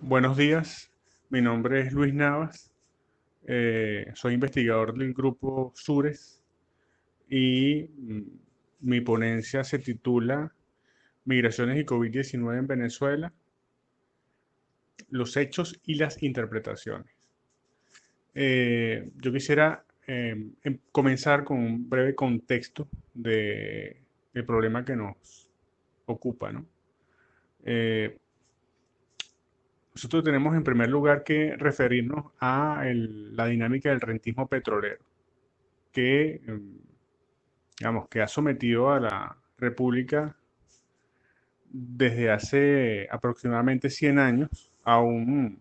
Buenos días, mi nombre es Luis Navas, soy investigador del grupo Sures y mi ponencia se titula Migraciones y COVID-19 en Venezuela, los hechos y las interpretaciones. Yo quisiera comenzar con un breve contexto del problema que nos ocupa, ¿no? Eh, Nosotros tenemos en primer lugar que referirnos a la dinámica del rentismo petrolero, que, digamos, que ha sometido a la República desde hace aproximadamente 100 años a una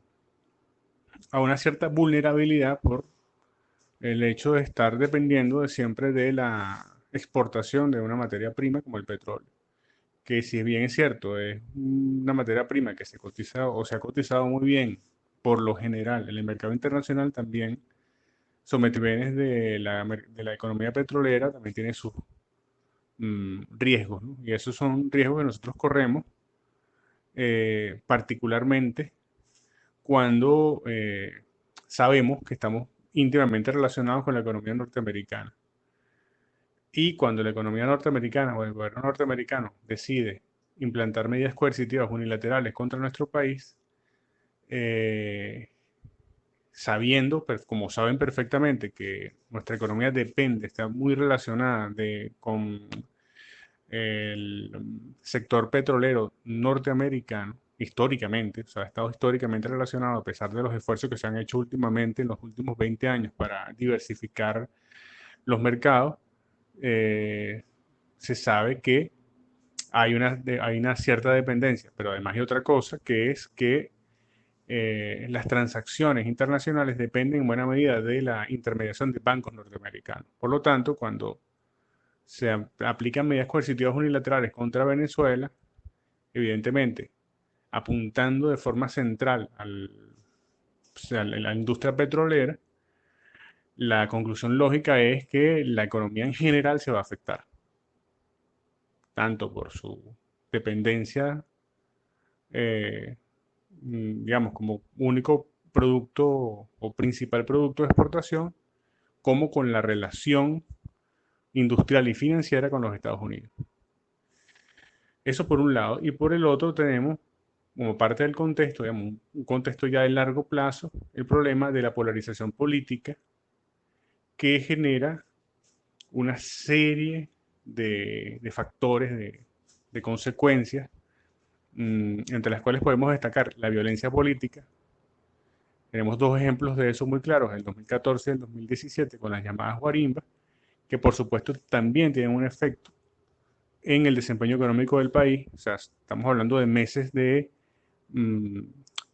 cierta vulnerabilidad por el hecho de estar dependiendo de siempre de la exportación de una materia prima como el petróleo, que si bien es cierto, es una materia prima que se cotiza o se ha cotizado muy bien por lo general en el mercado internacional, también someterse de la economía petrolera también tiene sus riesgos, ¿no? Y esos son riesgos que nosotros corremos, particularmente cuando sabemos que estamos íntimamente relacionados con la economía norteamericana. Y cuando la economía norteamericana o el gobierno norteamericano decide implantar medidas coercitivas unilaterales contra nuestro país, eh, sabiendo, como saben perfectamente, que nuestra economía depende, está muy relacionada con el sector petrolero norteamericano, históricamente, o sea, ha estado históricamente relacionado a pesar de los esfuerzos que se han hecho últimamente en los últimos 20 años para diversificar los mercados, eh, se sabe que hay una cierta dependencia, pero además hay otra cosa que es que las transacciones internacionales dependen en buena medida de la intermediación de bancos norteamericanos. Por lo tanto, cuando se aplican medidas coercitivas unilaterales contra Venezuela, evidentemente apuntando de forma central o sea, a la industria petrolera, la conclusión lógica es que la economía en general se va a afectar, tanto por su dependencia, eh, digamos, como único producto o principal producto de exportación, como con la relación industrial y financiera con los Estados Unidos. Eso por un lado. Y por el otro tenemos, como parte del contexto, digamos, un contexto ya de largo plazo, el problema de la polarización política que genera una serie de factores, de consecuencias, entre las cuales podemos destacar la violencia política. Tenemos dos ejemplos de eso muy claros, el 2014 y el 2017, con las llamadas guarimbas, que por supuesto también tienen un efecto en el desempeño económico del país. O sea, estamos hablando de meses de mmm,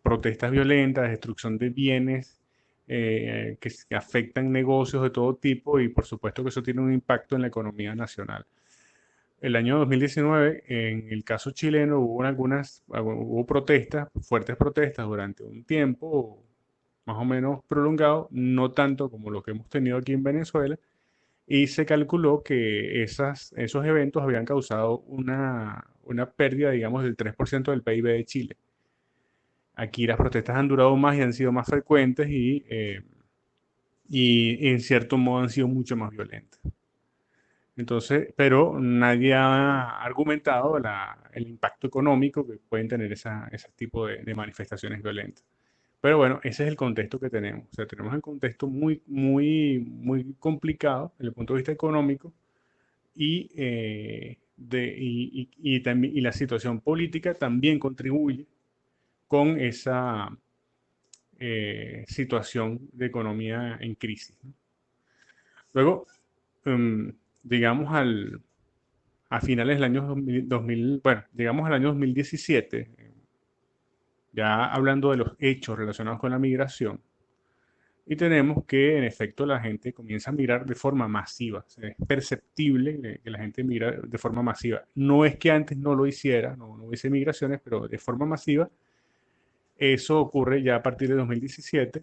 protestas violentas, destrucción de bienes que afectan negocios de todo tipo y por supuesto que eso tiene un impacto en la economía nacional. El año 2019, en el caso chileno, hubo protestas, fuertes protestas durante un tiempo más o menos prolongado, no tanto como lo que hemos tenido aquí en Venezuela, y se calculó que esos eventos habían causado una pérdida, digamos, del 3% del PIB de Chile. Aquí las protestas han durado más y han sido más frecuentes y en cierto modo han sido mucho más violentas. Entonces, pero nadie ha argumentado el impacto económico que pueden tener ese tipo de manifestaciones violentas. Pero bueno, ese es el contexto que tenemos. O sea, tenemos el contexto muy complicado desde el punto de vista económico y la situación política también contribuye con esa situación de economía en crisis, ¿no? Luego, um, digamos a finales del año 2000, bueno, digamos al año 2017, ya hablando de los hechos relacionados con la migración, y tenemos que en efecto la gente comienza a migrar de forma masiva. O sea, es perceptible que la gente migra de forma masiva. No es que antes no lo hiciera, no hubiese migraciones, pero de forma masiva. Eso ocurre ya a partir de 2017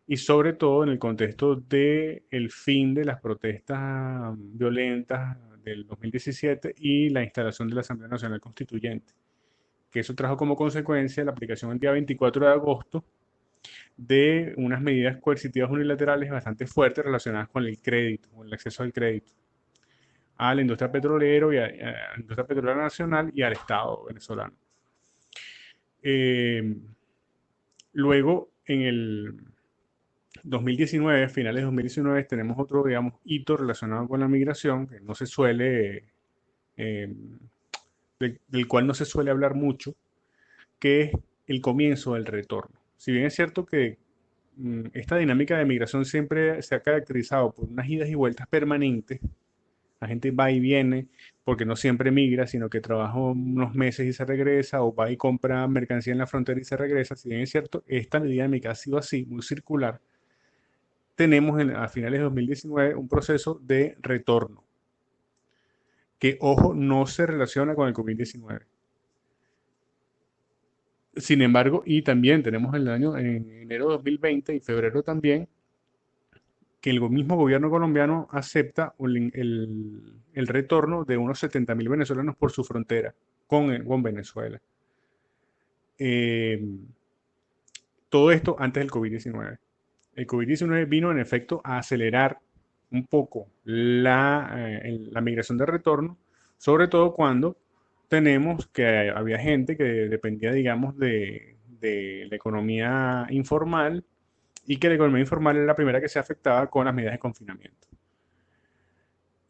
y sobre todo en el contexto del fin de las protestas violentas del 2017 y la instalación de la Asamblea Nacional Constituyente, que eso trajo como consecuencia la aplicación el día 24 de agosto de unas medidas coercitivas unilaterales bastante fuertes relacionadas con el crédito, con el acceso al crédito, a la industria petrolera y a la industria petrolera nacional y al Estado venezolano. Eh, Luego, en el 2019, finales de 2019, tenemos otro, digamos, hito relacionado con la migración que no se suele, eh, del cual no se suele hablar mucho, que es el comienzo del retorno. Si bien es cierto que esta dinámica de migración siempre se ha caracterizado por unas idas y vueltas permanentes, la gente va y viene porque no siempre migra, sino que trabaja unos meses y se regresa, o va y compra mercancía en la frontera y se regresa. Si bien es cierto, esta dinámica ha sido así, muy circular. Tenemos a finales de 2019 un proceso de retorno que, ojo, no se relaciona con el COVID-19. Sin embargo, y también tenemos el año en enero de 2020 y febrero también, que el mismo gobierno colombiano acepta el retorno de unos 70.000 venezolanos por su frontera con Venezuela. Eh, Todo esto antes del COVID-19. El COVID-19 vino en efecto a acelerar un poco la migración de retorno, sobre todo cuando tenemos que había gente que dependía, digamos, de la economía informal, y que la economía informal era la primera que se afectaba con las medidas de confinamiento.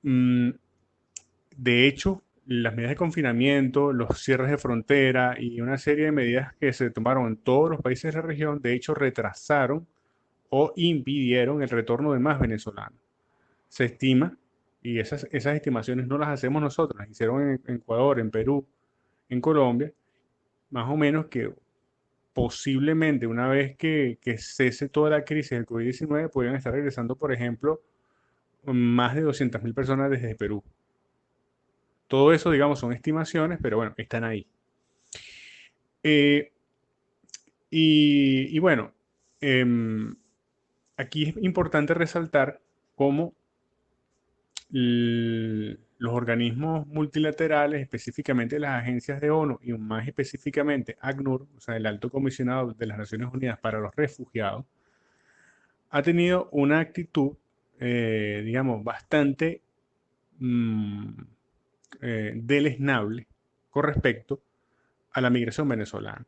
Mm, de hecho, las medidas de confinamiento, los cierres de frontera y una serie de medidas que se tomaron en todos los países de la región, de hecho, retrasaron o impidieron el retorno de más venezolanos. Se estima, y esas estimaciones no las hacemos nosotros, las hicieron en Ecuador, en Perú, en Colombia, más o menos que posiblemente una vez que cese toda la crisis del COVID-19, podrían estar regresando, por ejemplo, más de 200.000 personas desde Perú. Todo eso, digamos, son estimaciones, pero bueno, están ahí. Eh, y bueno, em, aquí es importante resaltar cómo los organismos multilaterales, específicamente las agencias de ONU y más específicamente ACNUR, o sea, el Alto Comisionado de las Naciones Unidas para los Refugiados, ha tenido una actitud, digamos, bastante mm, deleznable con respecto a la migración venezolana.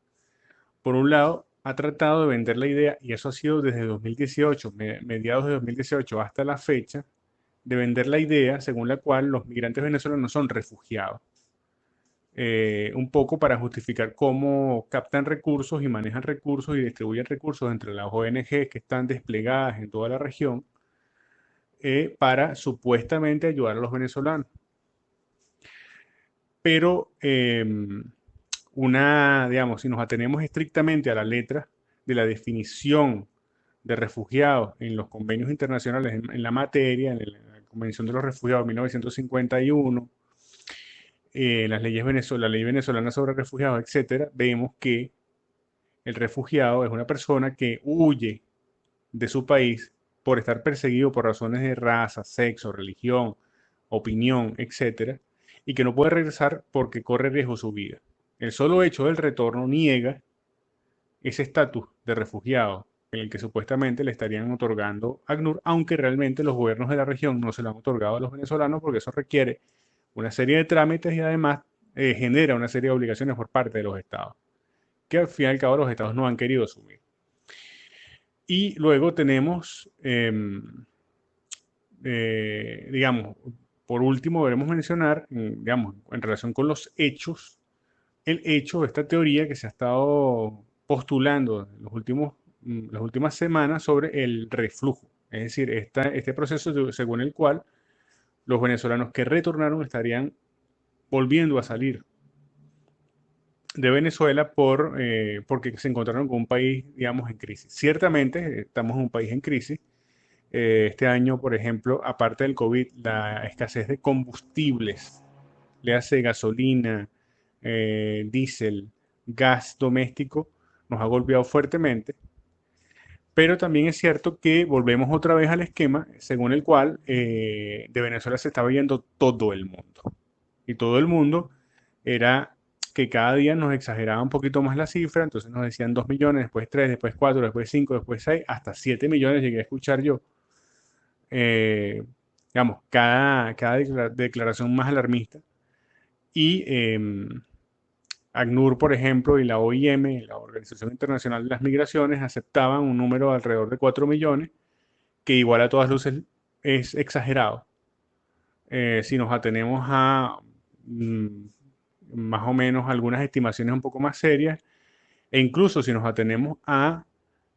Por un lado, ha tratado de vender la idea, y eso ha sido desde 2018, mediados de 2018 hasta la fecha, de vender la idea según la cual los migrantes venezolanos son refugiados. Un poco para justificar cómo captan recursos y manejan recursos y distribuyen recursos entre las ONG que están desplegadas en toda la región, para supuestamente ayudar a los venezolanos. Pero digamos, si nos atenemos estrictamente a la letra de la definición de refugiados en los convenios internacionales en la materia, en la Convención de los Refugiados de 1951, la ley venezolana sobre refugiados, etcétera, vemos que el refugiado es una persona que huye de su país por estar perseguido por razones de raza, sexo, religión, opinión, etcétera, y que no puede regresar porque corre riesgo su vida. El solo hecho del retorno niega ese estatus de refugiado en el que supuestamente le estarían otorgando ACNUR, aunque realmente los gobiernos de la región no se lo han otorgado a los venezolanos, porque eso requiere una serie de trámites y además genera una serie de obligaciones por parte de los estados, que al fin y al cabo los estados no han querido asumir. Y luego tenemos, digamos, por último, debemos mencionar, digamos, en relación con los hechos, el hecho, esta teoría que se ha estado postulando en las últimas semanas sobre el reflujo. Es decir, este proceso según el cual los venezolanos que retornaron estarían volviendo a salir de Venezuela porque se encontraron con un país, digamos, en crisis. Ciertamente estamos en un país en crisis. Este año, por ejemplo, aparte del COVID, la escasez de combustibles, le hace gasolina, diésel, gas doméstico, nos ha golpeado fuertemente. Pero también es cierto que volvemos otra vez al esquema según el cual de Venezuela se estaba yendo todo el mundo. Y todo el mundo era que cada día nos exageraba un poquito más la cifra, entonces nos decían 2 millones, después 3, después 4, después 5, después 6, hasta 7 millones llegué a escuchar yo. Eh, digamos, cada declaración más alarmista. Y ACNUR, por ejemplo, y la OIM, la Organización Internacional de las Migraciones, aceptaban un número de alrededor de 4 millones, que igual a todas luces es exagerado. Si nos atenemos a mm, más o menos algunas estimaciones un poco más serias, e incluso si nos atenemos a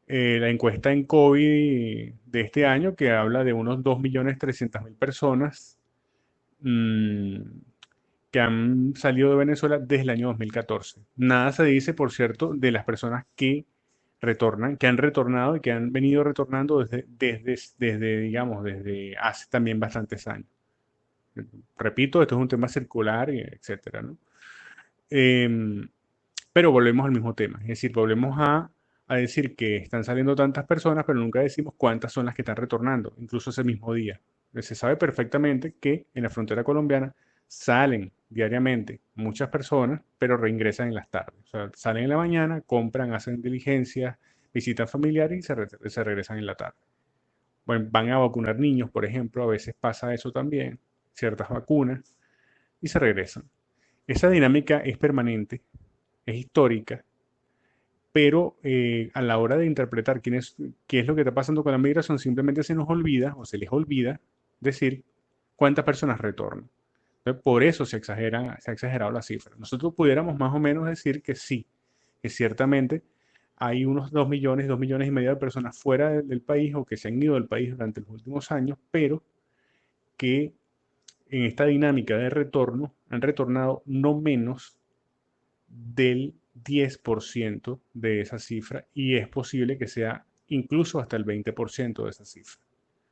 la encuesta en COVID de este año, que habla de unos 2.300.000 personas mmm, que han salido de Venezuela desde el año 2014. Nada se dice, por cierto, de las personas que retornan, que han retornado y que han venido retornando digamos, desde hace también bastantes años. Repito, esto es un tema circular, etcétera, ¿no? Em, pero volvemos al mismo tema, es decir, volvemos a decir que están saliendo tantas personas, pero nunca decimos cuántas son las que están retornando, incluso ese mismo día. Se sabe perfectamente que en la frontera colombiana salen diariamente muchas personas, pero reingresan en las tardes. O sea, salen en la mañana, compran, hacen diligencias, visitan familiares y se regresan en la tarde. Bueno, van a vacunar niños, por ejemplo, a veces pasa eso también, ciertas vacunas, y se regresan. Esa dinámica es permanente, es histórica, pero a la hora de interpretar qué es lo que está pasando con la migración, simplemente se nos olvida o se les olvida decir cuántas personas retornan. Entonces, por eso se ha exagerado la cifra. Nosotros pudiéramos más o menos decir que sí, que ciertamente hay unos 2 millones, 2 millones y medio de personas fuera del país o que se han ido del país durante los últimos años, pero que en esta dinámica de retorno han retornado no menos del 10% de esa cifra y es posible que sea incluso hasta el 20% de esa cifra.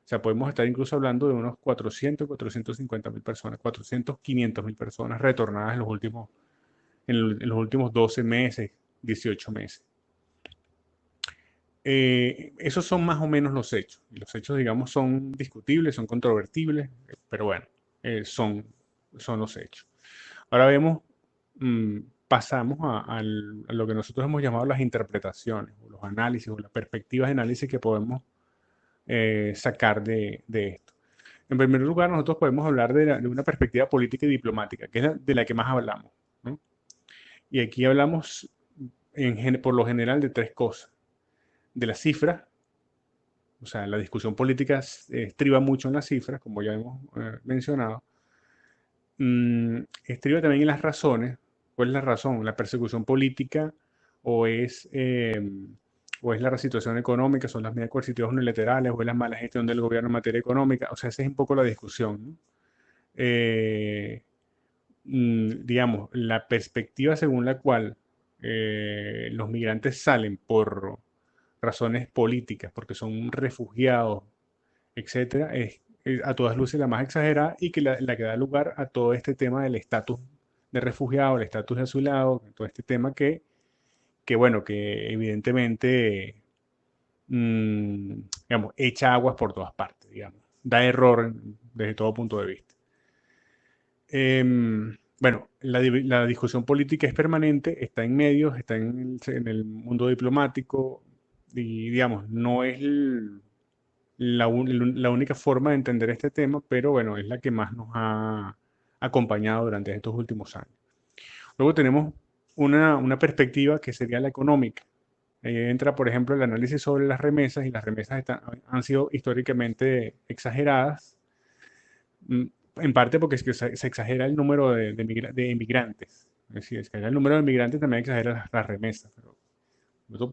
O sea, podemos estar incluso hablando de unos 400, 450.000 personas, 400, 500.000 personas retornadas en los últimos 12 meses, 18 meses. Esos son más o menos los hechos. Y los hechos, digamos, son discutibles, son controvertibles, pero bueno, son los hechos. Ahora vemos, mm, pasamos a lo que nosotros hemos llamado las interpretaciones, o los análisis, o las perspectivas de análisis que podemos sacar de esto. En primer lugar, nosotros podemos hablar de una perspectiva política y diplomática, que es de la que más hablamos, ¿no? Y aquí hablamos por lo general de tres cosas. De las cifras, o sea, la discusión política estriba mucho en las cifras, como ya hemos mencionado. Estriba también en las razones. ¿Cuál es la razón? ¿La persecución política o es, eh, o es la situación económica? ¿Son las medidas coercitivas unilaterales o es la mala gestión del gobierno en materia económica? O sea, esa es un poco la discusión, ¿no? Eh, digamos, la perspectiva según la cual los migrantes salen por razones políticas, porque son refugiados, etcétera, es a todas luces la más exagerada y que la que da lugar a todo este tema del estatus de refugiado, el estatus de azulado, todo este tema que bueno, que evidentemente, mmm, digamos, echa aguas por todas partes, digamos, da error desde todo punto de vista. Bueno, la discusión política es permanente, está en medios, está en el mundo diplomático y, digamos, no es la única forma de entender este tema, pero bueno, es la que más nos ha acompañado durante estos últimos años. Luego tenemos una perspectiva que sería la económica. Entra, por ejemplo, el análisis sobre las remesas y las remesas han sido históricamente exageradas, mm, en parte porque es que se exagera el número de inmigrantes. Es decir, exagera el número de inmigrantes también exagera las remesas. Pero nosotros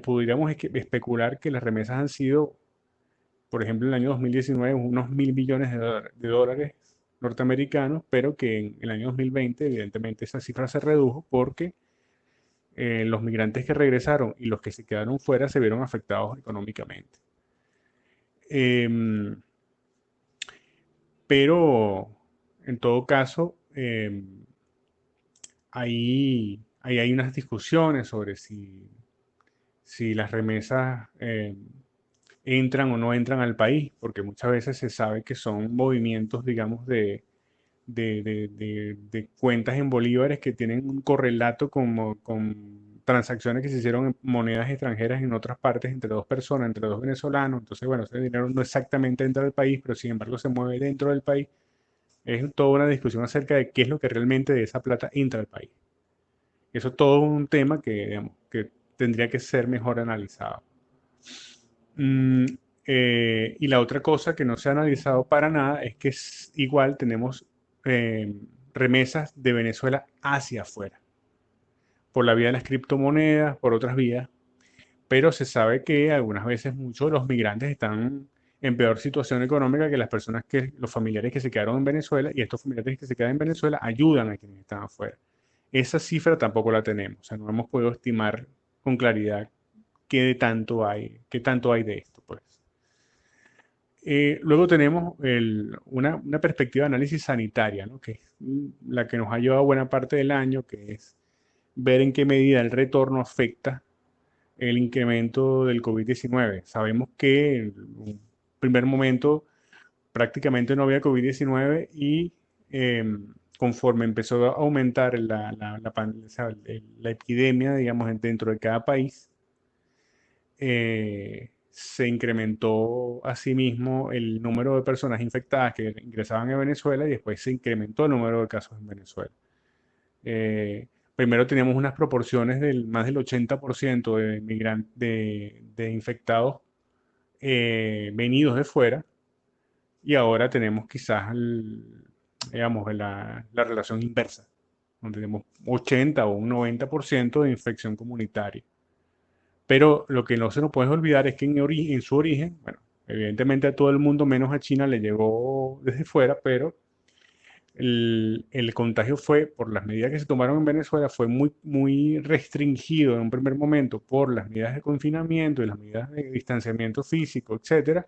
podríamos especular que las remesas han sido, por ejemplo, en el año 2019 unos 1.000 millones de dólares norteamericanos, pero que en el año 2020 evidentemente esa cifra se redujo porque los migrantes que regresaron y los que se quedaron fuera se vieron afectados económicamente. Em, pero en todo caso, ahí hay unas discusiones sobre si las remesas entran o no entran al país, porque muchas veces se sabe que son movimientos, digamos, de cuentas en bolívares que tienen un correlato con transacciones que se hicieron en monedas extranjeras en otras partes entre dos personas, entre dos venezolanos. Entonces, bueno, ese dinero no exactamente entra al país, pero sin embargo se mueve dentro del país. Es toda una discusión acerca de qué es lo que realmente de esa plata entra al país. Eso es todo un tema que, digamos, que tendría que ser mejor analizado. Mm, y la otra cosa que no se ha analizado para nada es que igual tenemos eh, remesas de Venezuela hacia afuera, por la vía de las criptomonedas, por otras vías, pero se sabe que algunas veces muchos de los migrantes están en peor situación económica que las personas los familiares que se quedaron en Venezuela, y estos familiares que se quedan en Venezuela ayudan a quienes están afuera. Esa cifra tampoco la tenemos, o sea, no hemos podido estimar con claridad qué tanto hay de esto, pues. Luego tenemos una perspectiva de análisis sanitaria, ¿no? Que es la que nos ha llevado buena parte del año, que es ver en qué medida el retorno afecta el incremento del COVID-19. Sabemos que en un primer momento prácticamente no había COVID-19 y conforme empezó a aumentar o sea, la epidemia, digamos, dentro de cada país, se incrementó asimismo el número de personas infectadas que ingresaban a Venezuela y después se incrementó el número de casos en Venezuela. Primero teníamos unas proporciones del más del 80% de infectados venidos de fuera y ahora tenemos quizás, digamos, la relación inversa, donde tenemos 80 o un 90% de infección comunitaria. Pero lo que no se nos puede olvidar es que en su origen, bueno, evidentemente a todo el mundo menos a China le llegó desde fuera, pero el contagio fue, por las medidas que se tomaron en Venezuela, fue muy restringido en un primer momento por las medidas de confinamiento y las medidas de distanciamiento físico, etcétera,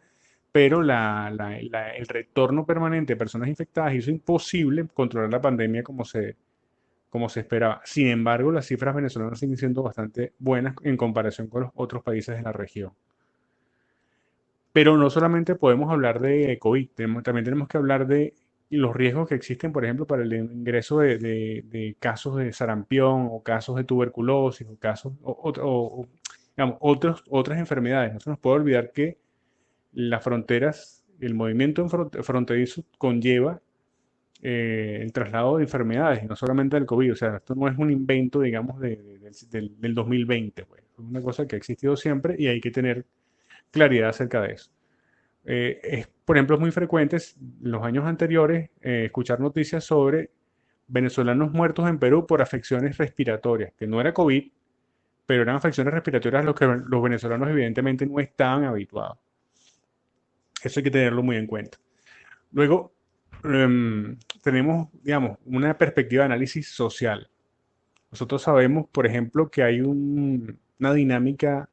pero el retorno permanente de personas infectadas hizo imposible controlar la pandemia como se esperaba. Sin embargo, las cifras venezolanas siguen siendo bastante buenas en comparación con los otros países de la región. Pero no solamente podemos hablar de COVID, también tenemos que hablar de los riesgos que existen, por ejemplo, para el ingreso de casos de sarampión o casos de tuberculosis o casos digamos, otras enfermedades. No se nos puede olvidar que las fronteras, el movimiento fronterizo conlleva el traslado de enfermedades, y no solamente del COVID. O sea, esto no es un invento, digamos, del 2020, pues. Es una cosa que ha existido siempre y hay que tener claridad acerca de eso. Por ejemplo, es muy frecuente en los años anteriores escuchar noticias sobre venezolanos muertos en Perú por afecciones respiratorias, que no era COVID, pero eran afecciones respiratorias a las que los venezolanos evidentemente no estaban habituados. Eso hay que tenerlo muy en cuenta. Luego, tenemos, digamos, una perspectiva de análisis social. Nosotros sabemos, por ejemplo, que hay una dinámica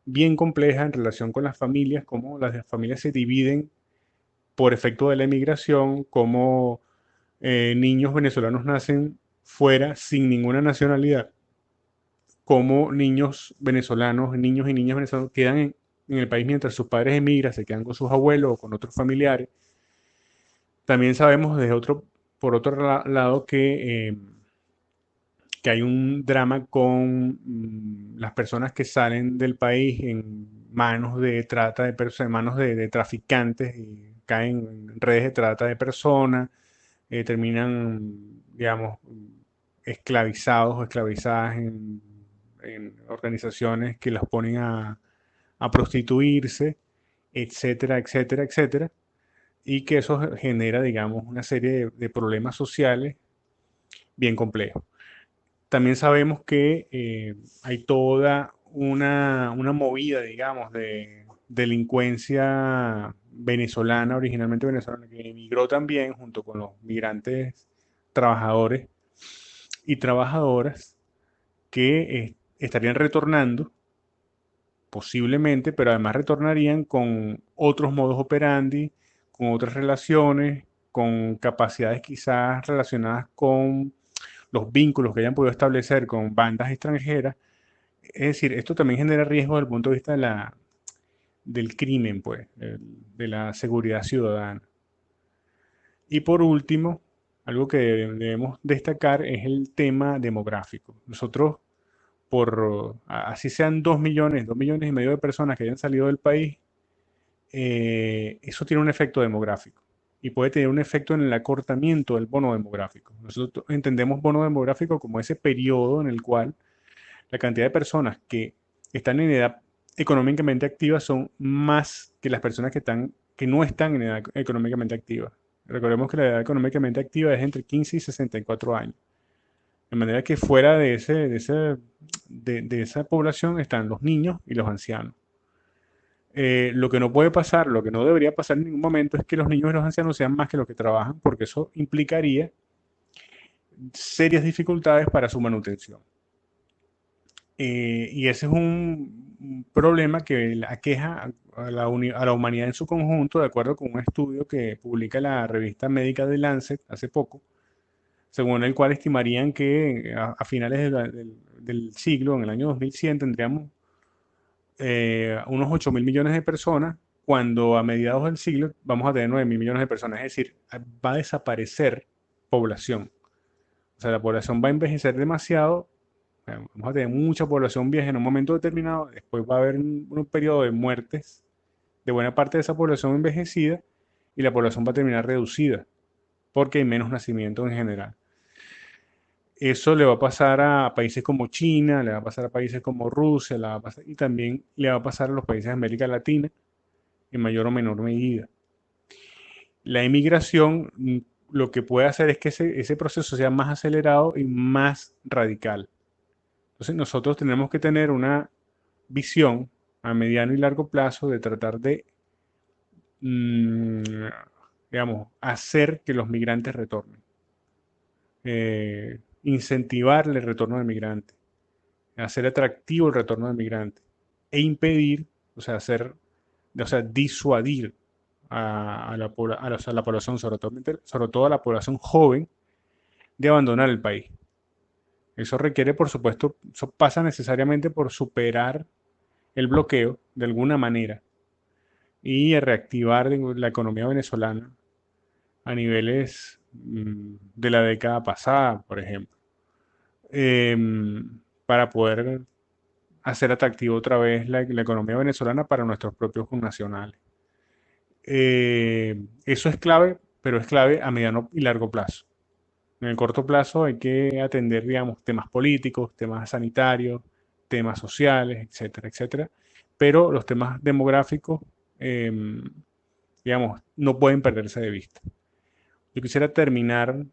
bien compleja en relación con las familias, cómo las familias se dividen por efecto de la emigración, cómo niños venezolanos nacen fuera sin ninguna nacionalidad, cómo niños venezolanos, niños y niñas venezolanos quedan en el país mientras sus padres emigran, se quedan con sus abuelos o con otros familiares. También sabemos por otro lado que hay un drama con las personas que salen del país en manos de trata de personas, en manos de traficantes y caen en redes de trata de personas, terminan, digamos, esclavizados o esclavizadas en organizaciones que las ponen a prostituirse, etcétera, etcétera, etcétera, y que eso genera, digamos, una serie de problemas sociales bien complejos. También sabemos que hay toda una movida, digamos, de delincuencia venezolana, originalmente venezolana, que emigró también junto con los migrantes trabajadores y trabajadoras que estarían retornando, posiblemente, pero además retornarían con otros modos operandi, con otras relaciones, con capacidades quizás relacionadas con los vínculos que hayan podido establecer con bandas extranjeras. Es decir, esto también genera riesgo desde el punto de vista del crimen, pues, de la seguridad ciudadana. Y por último, algo que debemos destacar es el tema demográfico. Nosotros, así sean 2 millones, 2,5 millones de personas que hayan salido del país, eso tiene un efecto demográfico y puede tener un efecto en el acortamiento del bono demográfico. Nosotros entendemos bono demográfico como ese periodo en el cual la cantidad de personas que están en edad económicamente activa son más que las personas que no están en edad económicamente activa. Recordemos que la edad económicamente activa es entre 15 y 64 años. De manera que fuera de esa población están los niños y los ancianos. Lo que no puede pasar, lo que no debería pasar en ningún momento es que los niños y los ancianos sean más que los que trabajan, porque eso implicaría serias dificultades para su manutención. Y ese es un problema que aqueja a la humanidad en su conjunto, de acuerdo con un estudio que publica la revista médica de Lancet hace poco, según el cual estimarían que a finales del siglo, en el año 2100, tendríamos unos 8.000 millones de personas, cuando a mediados del siglo vamos a tener 9.000 millones de personas. Es decir, va a desaparecer población. O sea, la población va a envejecer demasiado. Vamos a tener mucha población vieja en un momento determinado. Después va a haber un periodo de muertes de buena parte de esa población envejecida y la población va a terminar reducida porque hay menos nacimientos en general. Eso le va a pasar a países como China, le va a pasar a países como Rusia, y también le va a pasar a los países de América Latina en mayor o menor medida. La emigración lo que puede hacer es que ese proceso sea más acelerado y más radical. Entonces nosotros tenemos que tener una visión a mediano y largo plazo de tratar de, mm, digamos, hacer que los migrantes retornen. Incentivar el retorno de migrantes, hacer atractivo el retorno de migrantes e impedir, o sea, disuadir a la población, sobre todo a la población joven, de abandonar el país. Eso requiere, por supuesto, eso pasa necesariamente por superar el bloqueo de alguna manera y reactivar la economía venezolana a niveles de la década pasada, por ejemplo, para poder hacer atractivo otra vez la economía venezolana para nuestros propios connacionales. Eso es clave, pero es clave a mediano y largo plazo. En el corto plazo hay que atender, digamos, temas políticos, temas sanitarios, temas sociales, etcétera, etcétera. Pero los temas demográficos, digamos, no pueden perderse de vista. Yo quisiera terminar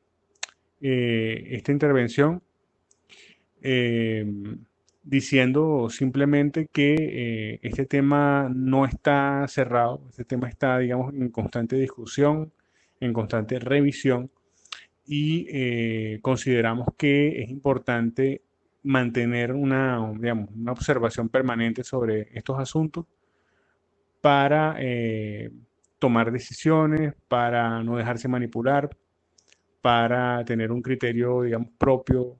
esta intervención eh, diciendo simplemente que este tema no está cerrado, este tema está, digamos, en constante discusión, en constante revisión y consideramos que es importante mantener digamos, una observación permanente sobre estos asuntos para tomar decisiones, para no dejarse manipular, para tener un criterio, digamos, propio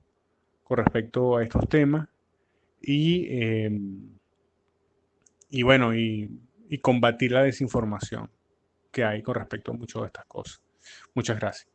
con respecto a estos temas y, eh, y bueno, y combatir la desinformación que hay con respecto a muchas de estas cosas. Muchas gracias.